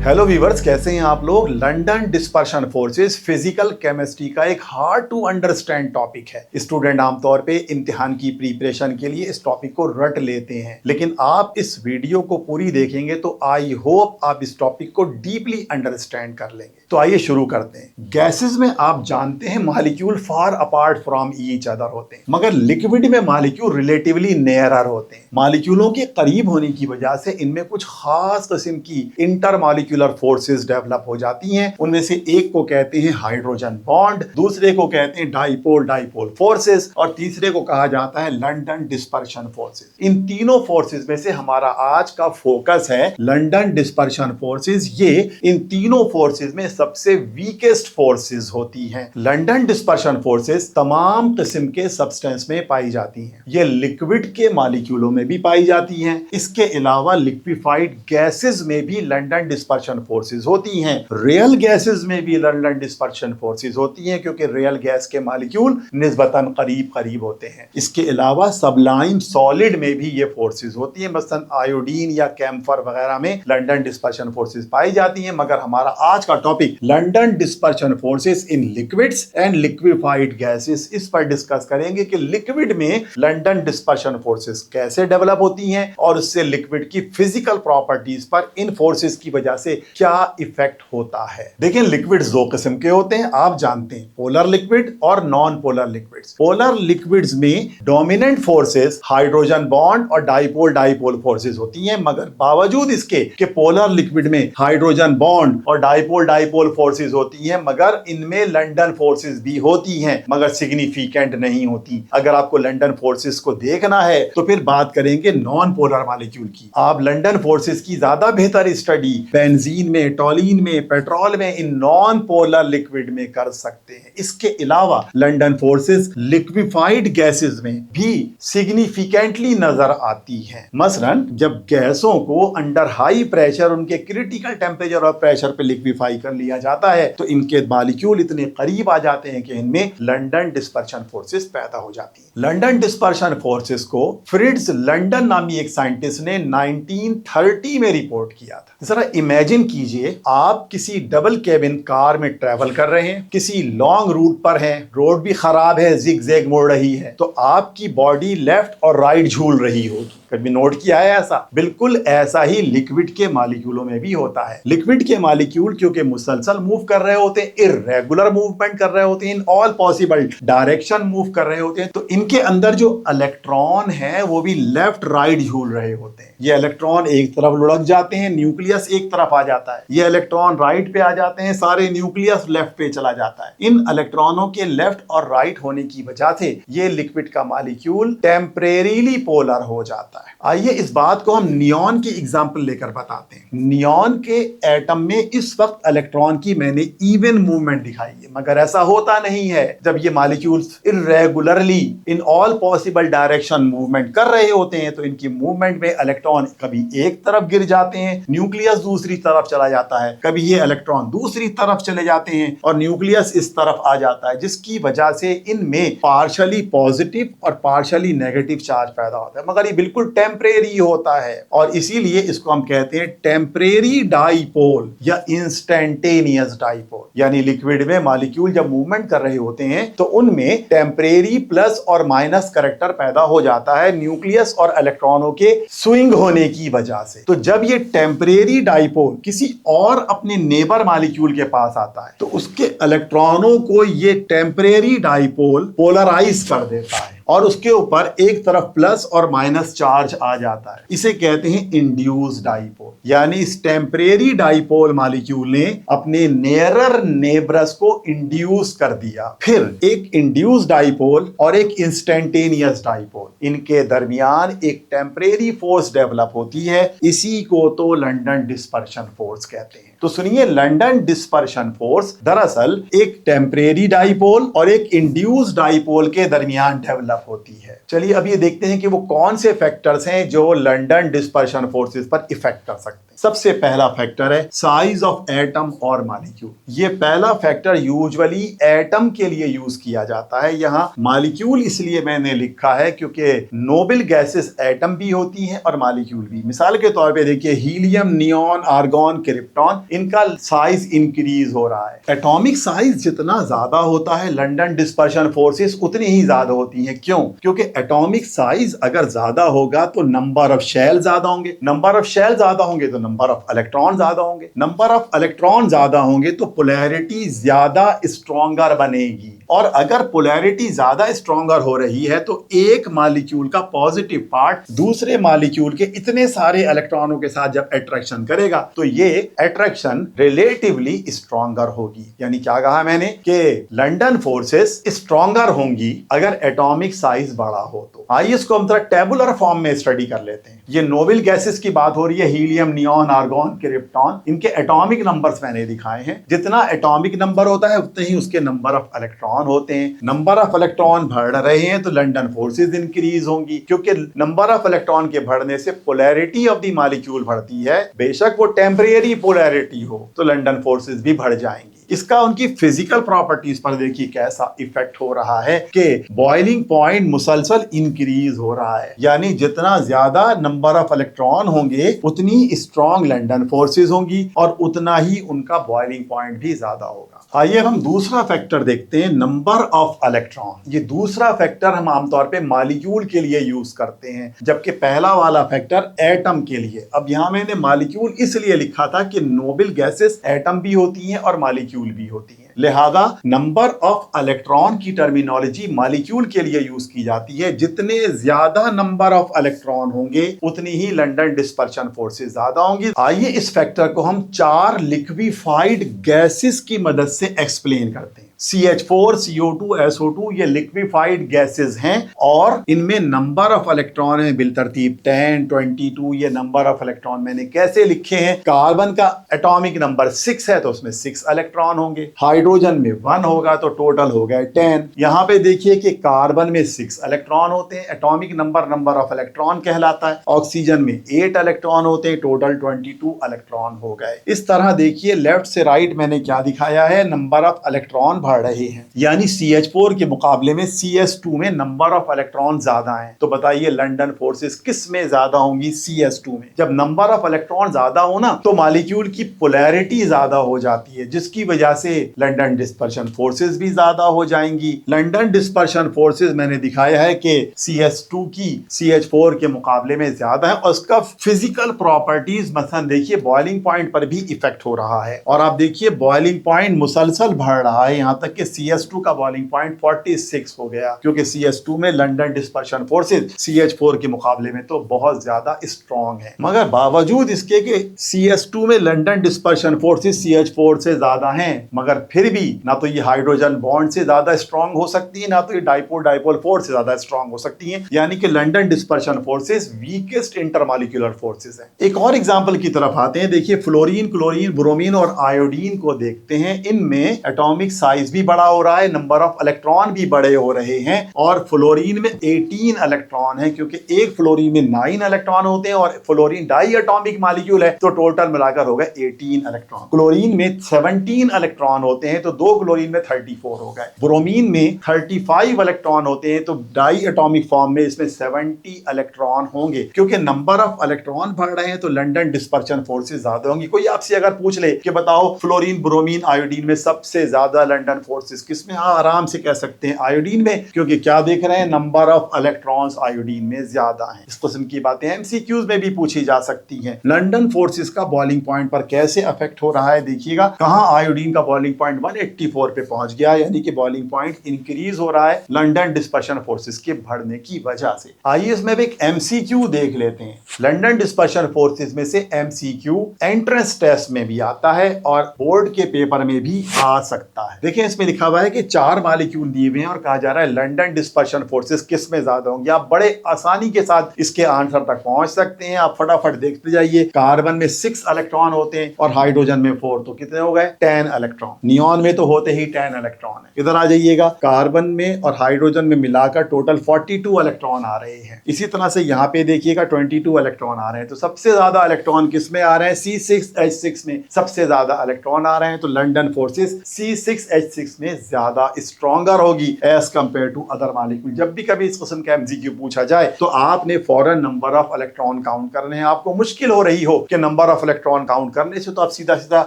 Hello viewers, कैसे हैं आप लोग। London dispersion forces physical chemistry का एक हार्ड टू अंडरस्टैंड टॉपिक है। स्टूडेंट आमतौर पे इम्तिहान की प्रिपरेशन के लिए इस टॉपिक को रट लेते हैं, लेकिन आप इस वीडियो को पूरी देखेंगे तो आई होप आप इस टॉपिक को डीपली अंडरस्टैंड कर लेंगे। तो आइए शुरू करते हैं। गैसेस में आप जानते हैं molecule far apart from each other होते हैं, मगर लिक्विड में मॉलिक्यूल रिलेटिवली नियरर होते हैं। मॉलिक्यूलों के करीब होने की वजह से इनमें कुछ खास किस्म की इंटर मॉलिक्यूलर फोर्सेस डेवलप हो जाती हैं। उनमें से एक को कहते हैं हाइड्रोजन बॉन्ड, दूसरे को कहते हैं डाइपोल डाइपोल फोर्सेस और तीसरे को कहा जाता है लंदन डिस्पर्शन फोर्सेस। इन तीनों फोर्सेस में से हमारा आज का फोकस है लंदन डिस्पर्शन फोर्सेस। ये इन तीनों फोर्सेस में सबसे वीकेस्ट फोर्सेस होती हैं। लंदन डिस्पर्शन फोर्सेस तमाम किस्म के सब्सटेंस में पाई जाती हैं। ये लिक्विड के मॉलिक्यूलों में भी पाई जाती हैं। इसके अलावा लिक्विफाइड गैसेस में भी लंदन डिस्पर्शन फोर्सेस होती हैं। रियल गैसेस में भी लंदन डिस्पर्शन फोर्सेस होती हैं, क्योंकि रियल गैस के मॉलिक्यूल निस्बतन करीब करीब होते हैं। इसके अलावा सबलाइम सॉलिड में भी ये फोर्सेस होती हैं। मसलन आयोडीन या कैम्फर वगैरह में लंदन डिस्पर्शन फोर्सेस पाई जाती हैं। मगर हमारा आज का topic London dispersion forces in liquids and liquefied gases, इस पर डिस्कस करेंगे कि लिक्विड में लंदन डिस्पर्शन फोर्सेस कैसे डेवलप होती हैं और उससे लिक्विड की फिजिकल प्रॉपर्टीज पर इन फोर्सेस की वजह से क्या इफेक्ट होता है। देखिए, लिक्विड्स दो किस्म के होते हैं, आप जानते हैं, पोलर लिक्विड और non polar liquids. Polar liquids में डोमिनेंट फोर्सेस हाइड्रोजन बॉन्ड और डाइपोल डाइपोल फोर्सेस होती हैं, मगर बावजूद इसके कि पोलर लिक्विड में हाइड्रोजन बॉन्ड और डाइपोल डाइपोल फोर्सेस होती हैं, मगर इनमें लंदन फोर्सेस भी होती हैं, मगर सिग्निफिकेंट नहीं होती। अगर आपको लंदन फोर्सेस को देखना है तो फिर बात करेंगे नॉन पोलर मॉलिक्यूल की। आप लंदन फोर्सेस की ज्यादा बेहतर स्टडी बेंजीन में, टॉलिन में, पेट्रोल में, इन नॉन पोलर लिक्विड में कर सकते हैं। इसके अलावा लंदन फोर्सेस लिक्विफाइड गैसेस में भी सिग्निफिकेंटली नजर आती हैं। मसलन जब गैसों को अंडर हाई प्रेशर उनके क्रिटिकल टेम्परेचर और प्रेशर पे लिक्विफाई कर लिया जाता है तो इनके मॉलिक्यूल इतने करीब आ जाते हैं कि इनमें लंदन डिस्पर्शन फोर्सेस पैदा हो जाती हैं। लंदन डिस्पर्शन फोर्सेस को फ्रिट्ज लंदन नामी एक साइंटिस्ट ने 1930 में रिपोर्ट किया था। जरा इमेजिन कीजिए, आप किसी डबल केबिन कार में ट्रेवल कर रहे हैं, किसी लॉन्ग रूट पर हैं, रोड भी खराब है, जिग जैग मुड़ रही है, तो आपकी बॉडी लेफ्ट और राइट झूल रही होगी। कभी नोट किया है ऐसा? बिल्कुल ऐसा ही लिक्विड के मॉलिक्यूलों में भी होता है। लिक्विड के मॉलिक्यूल क्योंकि मुसलसल मूव कर रहे होते हैं, इर्रेगुलर मूवमेंट कर रहे होते हैं, इन ऑल पॉसिबल डायरेक्शन मूव कर रहे होते हैं, तो इनके अंदर जो इलेक्ट्रॉन है वो भी लेफ्ट राइट झूल रहे होते हैं। ये इलेक्ट्रॉन एक तरफ लुढ़क जाते हैं, न्यूक्लियस एक तरफ आ जाता है। ये इलेक्ट्रॉन राइट पे आ जाते हैं, सारे न्यूक्लियस लेफ्ट पे चला जाता है। इन इलेक्ट्रॉनों के लेफ्ट और राइट होने की वजह से ये लिक्विड का मॉलिक्यूल टेम्परेरीली पोलर हो जाता है। आइए इस बात को हम नियॉन की एग्जांपल लेकर बताते हैं। नियॉन के एटम में इस वक्त इलेक्ट्रॉन की मैंने इवन मूवमेंट दिखाई है, मगर ऐसा होता नहीं है। जब ये molecules irregularly in all possible direction movement कर रहे होते हैं तो इनकी मूवमेंट में इलेक्ट्रॉन कभी एक तरफ गिर जाते हैं, न्यूक्लियस दूसरी तरफ चला जाता है, कभी ये इलेक्ट्रॉन दूसरी तरफ चले जाते हैं और न्यूक्लियस इस तरफ आ जाता है, जिसकी वजह से इनमें पार्शियली पॉजिटिव और पार्शियली नेगेटिव चार्ज पैदा होता है। मगर ये बिल्कुल टेम्परेरी होता है और इसीलिए इसको हम कहते हैं टेम्परेरी डाइपोल या इंस्टेंटेनियस डाइपोल। यानी लिक्विड में मॉलिक्यूल जब मूवमेंट कर रहे होते हैं तो उनमें टेम्परेरी प्लस और माइनस करैक्टर पैदा हो जाता है न्यूक्लियस और इलेक्ट्रॉनों के स्विंग होने की वजह से। तो जब ये टेम्परेरी डाइपोल किसी और अपने नेबर मॉलिक्यूल के पास आता है तो उसके इलेक्ट्रॉनों को ये टेम्परेरी डाइपोल पोलराइज कर देता है और उसके ऊपर एक तरफ प्लस और माइनस चार्ज आ जाता है। इसे कहते हैं इंड्यूस डाइपोल। यानी इस टेम्परेरी डाइपोल मॉलिक्यूल ने अपने नियरर नेबरस को इंड्यूस कर दिया। फिर एक इंड्यूस डाइपोल और एक इंस्टेंटेनियस डाइपोल, इनके दरमियान एक टेम्परेरी फोर्स डेवलप होती है। इसी को तो लंदन डिस्पर्शन फोर्स कहते हैं। तो सुनिए, लंदन डिस्पर्शन फोर्स दरअसल एक टेम्परेरी डाइपोल और एक इंड्यूस डाइपोल के दरमियान डेवलप होती है। चलिए अब ये देखते हैं कि वो कौन से फैक्टर्स हैं जो लंदन डिस्पर्शन फोर्सेस पर इफेक्ट कर सकते हैं। सबसे पहला फैक्टर है साइज ऑफ एटम और मॉलिक्यूल। ये पहला फैक्टर यूजुअली एटम के लिए यूज किया जाता है। यहाँ मॉलिक्यूल इसलिए मैंने लिखा है क्योंकि नोबल गैसेस एटम भी होती हैं और मॉलिक्यूल भी। मिसाल के तौर पे देखिए, हीलियम, नियॉन, आर्गॉन, क्रिप्टॉन, इनका साइज इंक्रीज हो रहा है। एटॉमिक साइज जितना ज्यादा होता है लंदन डिस्पर्शन फोर्सेस उतनी ही ज्यादा होती हैं। क्यों? क्योंकि एटॉमिक साइज अगर ज्यादा होगा तो नंबर ऑफ शेल ज्यादा होंगे, नंबर ऑफ शेल ज्यादा होंगे तो नंबर ऑफ इलेक्ट्रॉन ज्यादा होंगे, नंबर ऑफ इलेक्ट्रॉन ज्यादा होंगे तो पोलैरिटी ज्यादा स्ट्रॉन्गर बनेगी। और अगर पोलैरिटी ज्यादा स्ट्रॉन्गर हो रही है तो एक मॉलिक्यूल का पॉजिटिव पार्ट दूसरे मॉलिक्यूल के इतने सारे इलेक्ट्रॉनों के साथ जब अट्रैक्शन करेगा तो ये अट्रैक्शन रिलेटिवली स्ट्रॉन्गर होगी। यानी क्या कहा मैंने कि लंदन फोर्सेस स्ट्रॉन्गर होंगी अगर एटॉमिक साइज बड़ा हो तो। आइए इसको हम थोड़ा टेबुलर फॉर्म में स्टडी कर लेते हैं। ये नोबेल गैसेस की बात हो रही है, हीलियम, नियॉन, आर्गॉन, क्रिप्टॉन। इनके एटॉमिक नंबर्स मैंने दिखाए हैं। जितना एटॉमिक नंबर होता है उतने ही उसके नंबर ऑफ इलेक्ट्रॉन होते हैं। नंबर ऑफ इलेक्ट्रॉन बढ़ रहे हैं तो लंदन फोर्सेस इंक्रीज होंगी, क्योंकि नंबर ऑफ इलेक्ट्रॉन के बढ़ने से पोलैरिटी ऑफ द मॉलिक्यूल बढ़ती है। बेशक वो टेम्परेरी पोलैरिटी हो तो लंदन फोर्सेस भी बढ़ जाएंगी। इसका उनकी फिजिकल प्रॉपर्टीज पर देखिए कैसा इफेक्ट हो रहा है कि बॉइलिंग पॉइंट मुसलसल इंक्रीज हो रहा है। यानी जितना ज्यादा नंबर ऑफ इलेक्ट्रॉन होंगे उतनी स्ट्रॉन्ग लंदन फोर्सेस होंगी और उतना ही उनका बॉइलिंग पॉइंट भी ज्यादा होगा। आइए हम दूसरा फैक्टर देखते हैं, नंबर ऑफ इलेक्ट्रॉन। ये दूसरा फैक्टर हम आमतौर पे मॉलिक्यूल के लिए यूज करते हैं, जबकि पहला वाला फैक्टर एटम के लिए। अब यहां मैंने मॉलिक्यूल इसलिए लिखा था कि नोबेल गैसेस एटम भी होती हैं और मॉलिक्यूल भी होती हैं, लिहाजा नंबर ऑफ इलेक्ट्रॉन की टर्मिनोलॉजी मॉलिक्यूल के लिए यूज की जाती है। जितने ज्यादा नंबर ऑफ इलेक्ट्रॉन होंगे उतनी ही लंदन डिस्पर्शन फोर्सेस ज्यादा होंगी। आइए इस फैक्टर को हम 4 लिक्विफाइड गैसेस की मदद से एक्सप्लेन करते हैं। CH4, CO2, SO2 ये लिक्विफाइड गैसेस हैं और इनमें नंबर ऑफ इलेक्ट्रॉन है बिलतरतीब 10, 22। ये नंबर ऑफ इलेक्ट्रॉन मैंने कैसे लिखे हैं? कार्बन का एटॉमिक नंबर 6 है तो उसमें 6 इलेक्ट्रॉन होंगे, हाइड्रोजन में 1 होगा तो टोटल हो गए 10। यहां पे देखिए कि कार्बन में 6 इलेक्ट्रॉन होते हैं, एटॉमिक नंबर ऑफ इलेक्ट्रॉन कहलाता है। ऑक्सीजन में 8 इलेक्ट्रॉन होते हैं, टोटल 22 इलेक्ट्रॉन हो गए। इस तरह देखिए लेफ्ट से राइट मैंने क्या दिखाया है, नंबर ऑफ इलेक्ट्रॉन बढ़ रहे हैं। यानी CH4 के मुकाबले में CS2 में नंबर ऑफ इलेक्ट्रॉन ज्यादा हैं। तो बताइए लंदन फोर्सेस किस में ज्यादा होंगी? CS2 में। जब नंबर ऑफ इलेक्ट्रॉन ज्यादा हो ना तो मॉलिक्यूल की पोलैरिटी ज्यादा हो जाती है, जिसकी वजह से लंदन डिस्पर्शन फोर्सेस भी ज्यादा हो जाएंगी। लंदन डिस्पर्शन फोर्सेस मैंने दिखाया है कि CS2 की CH4 के मुकाबले में ज्यादा है और उसका फिजिकल प्रॉपर्टीज मसलन देखिए बॉइलिंग पॉइंट पर भी इफेक्ट हो रहा है। और आप देखिए बॉइलिंग पॉइंट मुसलसल बढ़ रहा है, यहां तक कि CS2 का बॉइलिंग पॉइंट 46 हो गया, क्योंकि CS2 में लंदन डिस्पर्शन फोर्सेस CH4 के मुकाबले में तो बहुत ज्यादा स्ट्रॉन्ग है। मगर बावजूद इसके कि CS2 में लंदन डिस्पर्शन फोर्सेस CH4 से ज्यादा हैं, मगर फिर भी ना तो ये हाइड्रोजन बॉन्ड से ज्यादा स्ट्रॉन्ग हो सकती है, ना तो ये डाइपोल फोर्स से ज्यादा स्ट्रॉन्ग हो सकती है। यानी कि London dispersion forces weakest intermolecular forces हैं। एक और एग्जांपल की तरफ आते हैं। देखिए फ्लोरीन, क्लोरीन, ब्रोमीन और आयोडीन को देखते हैं। इनमें एटॉमिक साइज भी बड़ा हो रहा है, नंबर ऑफ इलेक्ट्रॉन भी बड़े हो रहे हैं। और फ्लोरीन में 18 इलेक्ट्रॉन है, क्योंकि एक फ्लोरीन में 9 इलेक्ट्रॉन होते हैं और फ्लोरीन डाई एटॉमिक मॉलिक्यूल है तो टोटल मिलाकर हो गए 18 इलेक्ट्रॉन। क्लोरीन में 17 इलेक्ट्रॉन होते हैं तो 2 क्लोरीन में 34 हो गए। ब्रोमीन में 35 इलेक्ट्रॉन होते हैं तो डाई एटॉमिक फॉर्म में इसमें 70 इलेक्ट्रॉन होंगे। क्योंकि नंबर ऑफ इलेक्ट्रॉन बढ़ रहे हैं तो लंदन डिस्पर्शन फोर्सेस ज्यादा होंगी। कोई आपसे अगर पूछ ले कि बताओ फ्लोरीन, ब्रोमीन, आयोडीन में सबसे ज्यादा लंदन फोर्सेस किसमें? हाँ, आराम से कह सकते हैं आयोडीन में, क्योंकि क्या देख रहे हैं, नंबर ऑफ इलेक्ट्रॉन्स आयोडीन में ज्यादा हैं। इस किस्म की बातें MCQs में भी पूछी जा सकती हैं। लंदन फोर्सेस का बॉइलिंग पॉइंट पर कैसे अफेक्ट हो रहा है देखिएगा। कहां आयोडीन का बॉइलिंग पॉइंट 184 पे पहुंच गया, यानी कि बॉइलिंग पॉइंट इंक्रीज हो रहा है लंदन डिस्पर्शन फोर्सेस के बढ़ने की वजह से। आइए इसमें भी एक MCQ देख लेते हैं। लंदन डिस्पर्शन फोर्सेस में से MCQ एंट्रेंस टेस्ट में भी आता है और बोर्ड के पेपर में भी आ सकता है। देखिए इसमें लिखा हुआ है कि 4 मॉलिक्यूल दिए हुए हैं और कहा जा रहा है लंदन डिस्पर्शन फोर्सेस किस में ज्यादा होंगे। आप बड़े आसानी के साथ इसके आंसर तक पहुंच सकते हैं। आप फटाफट देखते जाइए। कार्बन में 6 इलेक्ट्रॉन होते हैं और हाइड्रोजन में 4, तो कितने हो गए? 10 इलेक्ट्रॉन। नियॉन में तो होते ही 10 इलेक्ट्रॉन है। इधर आ जाइएगा, कार्बन में और हाइड्रोजन में मिलाकर टोटल 42 इलेक्ट्रॉन आ रहे हैं। इसी तरह से यहाँ पे देखिएगा 22 इलेक्ट्रॉन आ रहे हैं। तो सबसे ज्यादा इलेक्ट्रॉन किस में आ रहे हैं? C6H6 में सबसे ज्यादा इलेक्ट्रॉन आ रहे हैं। तो लंदन फोर्सेस C6H6 CH6 में ज्यादा स्ट्रॉन्गर होगी as compare to other molecule. जब भी कभी इस किस्म का MCQ पूछा जाए तो आपने फौरन नंबर ऑफ इलेक्ट्रॉन काउंट करने हैं। आपको मुश्किल हो रही हो कि नंबर ऑफ इलेक्ट्रॉन काउंट करने से, तो आप सीधा सीधा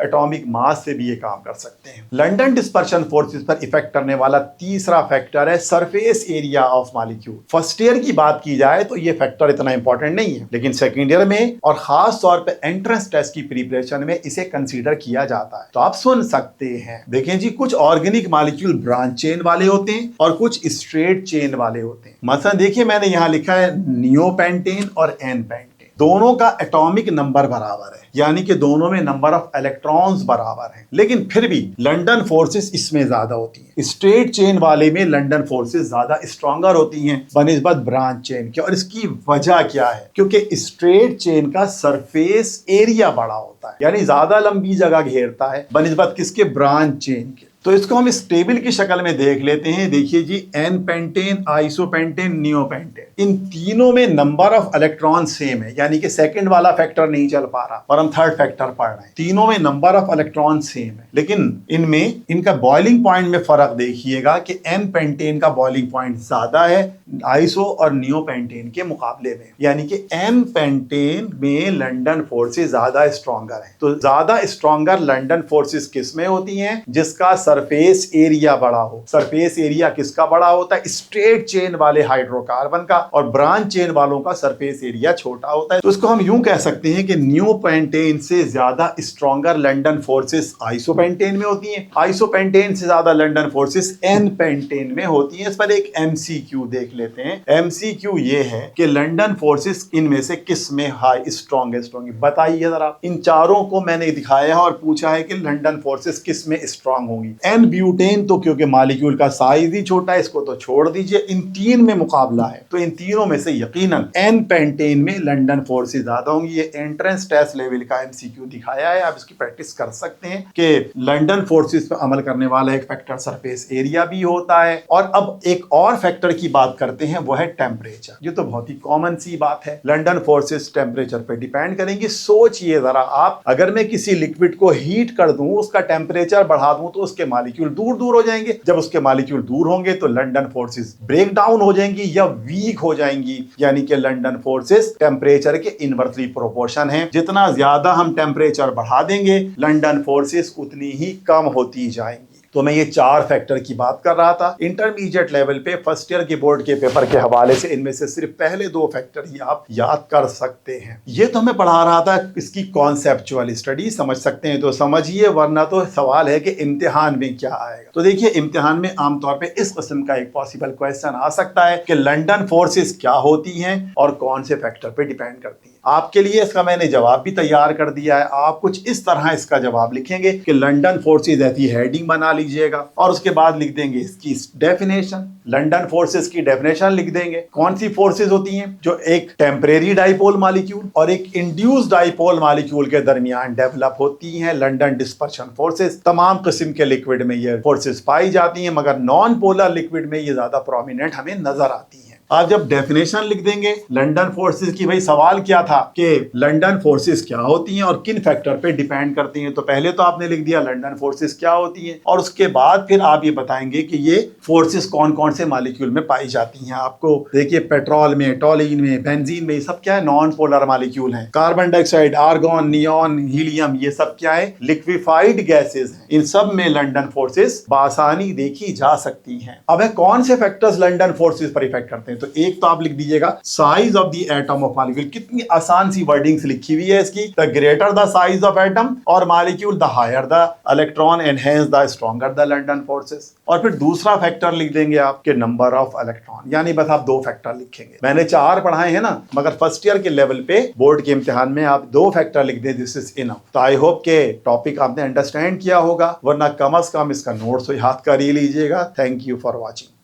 एटॉमिक मास से भी ये काम कर सकते हैं। लंडन डिस्पर्शन फोर्सेस पर इफेक्ट करने वाला तीसरा फैक्टर है surface area of molecule. First year की बात की जाए तो ये फैक्टर इतना इंपॉर्टेंट नहीं है, लेकिन सेकेंड ईयर में और खास तौर पे एंट्रेंस टेस्ट की प्रिपरेशन में इसे कंसीडर किया जाता है। तो आप सुन सकते हैं, देखें जी, कुछ ऑर्गेनिक मॉलिक्यूल ब्रांच चेन वाले होते हैं और कुछ स्ट्रेट चेन वाले होते हैं। मसलन देखिए मैंने यहां लिखा है नियोपेंटेन और एन-पेंटेन, दोनों का एटॉमिक नंबर बराबर है, यानी कि दोनों में नंबर ऑफ इलेक्ट्रॉन्स बराबर हैं, लेकिन फिर भी लंडन फोर्सेस इसमें ज्यादा होती हैं। स्ट्रेट चेन वाले में लंडन फोर्सेस ज्यादा स्ट्रॉन्गर होती हैं बनिस्बत ब्रांच चेन के। और इसकी वजह क्या है? क्योंकि स्ट्रेट चेन का सरफेस एरिया बड़ा होता है, यानी ज्यादा लंबी जगह घेरता है बनिस्बत किसके? ब्रांच चेन के। तो इसको हम इस टेबल की शक्ल में देख लेते हैं। देखिए जी, एन-पेंटेन, आइसोपेंटेन, नियोपेंटेन, इन तीनों में नंबर ऑफ इलेक्ट्रॉन सेम है, यानी कि सेकंड वाला फैक्टर नहीं चल पा रहा और हम थर्ड फैक्टर पढ़ रहे हैं। तीनों में नंबर ऑफ इलेक्ट्रॉन सेम है, लेकिन इनमें इनका बॉइलिंग पॉइंट में फर्क देखिएगा कि एन-पेंटेन का बॉइलिंग पॉइंट ज्यादा है आइसो और नियोपेंटेन के मुकाबले में, यानी कि एन-पेंटेन में लंडन फोर्सेस ज्यादा स्ट्रॉन्गर है। तो ज्यादा स्ट्रॉन्गर लंडन फोर्सेस किस में होती हैं? जिसका सरफेस एरिया बड़ा हो। सरफेस एरिया किसका बड़ा होता है? स्ट्रेट चेन वाले हाइड्रोकार्बन का, और ब्रांच चेन वालों का सरफेस एरिया छोटा होता है। तो इसको हम यूं कह सकते हैं कि नियोपेंटेन से ज्यादा स्ट्रॉन्गर लंडन फोर्सेस आइसोपेंटेन में होती हैं, आइसोपेंटेन से ज्यादा लंडन फोर्सेस एन-पेंटेन में होती हैं। इस पर एक MCQ देख लेते हैं। MCQ ये है कि लंडन फोर्सेस इनमें से किस में हाई स्ट्रॉन्गेस्ट होंगी? बताइए जरा। इन चारों को मैंने दिखाया है और पूछा है कि लंडन फोर्सेस किस में स्ट्रॉन्ग होंगी। एन-ब्यूटेन तो क्योंकि मॉलिक्यूल का साइज ही छोटा है, इसको तो छोड़ दीजिए। इन तीन में मुकाबला है, तो इन तीनों में से यकीनन एन-पेंटेन में लंडन फोर्सेस ज्यादा होंगी। ये एंट्रेंस टेस्ट लेवल का MCQ दिखाया है, आप इसकी प्रैक्टिस कर सकते हैं कि लंडन फोर्सेस पर अमल करने वाला एक फैक्टर सरफेस एरिया भी होता है। और अब एक और फैक्टर की बात करते हैं, वो है टेम्परेचर। ये तो बहुत ही कॉमन सी बात है, लंडन फोर्सेस टेम्परेचर पे डिपेंड करेंगी। सोचिए जरा आप, अगर मैं किसी लिक्विड को हीट कर दूं, उसका टेम्परेचर बढ़ा दूं, तो उसके मॉलिक्यूल दूर दूर हो जाएंगे। जब उसके मॉलिक्यूल दूर होंगे तो लंडन फोर्सेस ब्रेक डाउन हो जाएंगी या वीक हो जाएंगी, यानी कि लंडन फोर्सेस टेम्परेचर के इनवर्सली प्रोपोर्शन है। जितना ज्यादा हम टेम्परेचर बढ़ा देंगे, लंडन फोर्सेस उतनी ही कम होती जाएंगी। तो मैं ये चार फैक्टर की बात कर रहा था। इंटरमीडिएट लेवल पे फर्स्ट ईयर के बोर्ड के पेपर के हवाले से इनमें से सिर्फ पहले दो फैक्टर ही आप याद कर सकते हैं। ये तो मैं पढ़ा रहा था, इसकी कॉन्सेप्चुअल स्टडी समझ सकते हैं तो समझिए, वरना तो सवाल है कि इम्तिहान में क्या आएगा। तो देखिए, इम्तिहान में आमतौर पर इस किस्म का एक पॉसिबल क्वेश्चन आ सकता है कि लंडन फोर्सेस क्या होती हैं और कौन से फैक्टर पे डिपेंड करती है। आपके लिए इसका मैंने जवाब भी तैयार कर दिया है। आप कुछ इस तरह इसका जवाब लिखेंगे कि लंडन फोर्सेस, ऐसी हेडिंग बना लीजिएगा और उसके बाद लिख देंगे इसकी डेफिनेशन। लंडन फोर्सेस की डेफिनेशन लिख देंगे। कौन सी फोर्सेस होती हैं? जो एक टेम्परेरी डाइपोल मॉलिक्यूल और एक इंड्यूस्ड डाइपोल मॉलिक्यूल के दरमियान डेवलप होती हैं। लंडन डिस्पर्शन फोर्सेस, तमाम किस्म के लिक्विड में ये फोर्सेस पाई जाती हैं, मगर नॉन पोलर लिक्विड में ये ज्यादा प्रोमिनेंट हमें नजर आती हैं। आप जब डेफिनेशन लिख देंगे लंडन फोर्सेस की, भाई सवाल क्या था कि लंडन फोर्सेस क्या होती हैं और किन फैक्टर पे डिपेंड करती हैं, तो पहले तो आपने लिख दिया लंडन फोर्सेस क्या होती हैं, और उसके बाद फिर आप ये बताएंगे कि ये फोर्सेस कौन कौन से मॉलिक्यूल में पाई जाती हैं। आपको देखिए, पेट्रोल में, टोलिन में, बेंजीन में, ये सब क्या है? नॉन पोलर मॉलिक्यूल हैं। Carbon dioxide, argon, neon, helium, ये सब क्या है? लिक्विफाइड गैसेज हैं। इन सब में लंडन फोर्सेस बासानी देखी जा सकती हैं। अब है कौन से फैक्टर्स लंडन फोर्सेस पर इफेक्ट करते हैं? तो एक तो आप लिख दीजिएगा size of the atom of molecule. कितनी आसान सी वर्डिंग्स लिखी हुई है इसकी। The greater the size of atom और molecule, the higher the electron and hence the stronger the London forces. और फिर दूसरा फैक्टर लिख देंगे आपके नंबर ऑफ इलेक्ट्रॉन, यानी बस आप दो फैक्टर लिखेंगे। मैंने चार पढ़ाए हैं ना, मगर फर्स्ट ईयर के लेवल पे बोर्ड के इम्तिहान में आप दो फैक्टर लिख दे, दिस इज इनफ। तो आई होप के टॉपिक आपने अंडरस्टैंड किया होगा, वरना कम अज कम इसका नोट्स याद कर ही लीजिएगा। Thank you for watching.